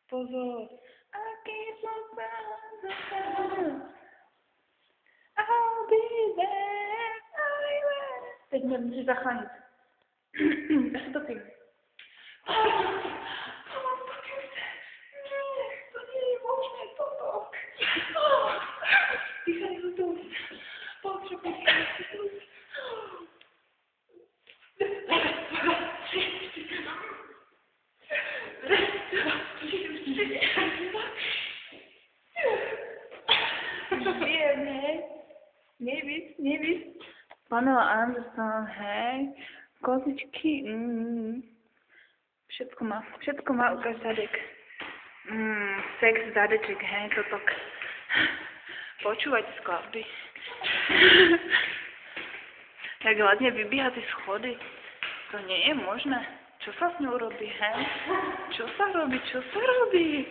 Pozor. Aký som I'll be there, Teď mě musíš zachránit. Já se topím. To nie je možné toto. Dýchaj ho tu. Potřebuji si tu. Nevíš. Pamela Anderson, hej. Kozičky, Všetko má ukáž zadek. Sex zadeček, hej, toto. Počúvajte skladby. Jak hladne vybíha tie schody. To nie je možné. Čo sa s ňou robí, hej? Čo sa robí?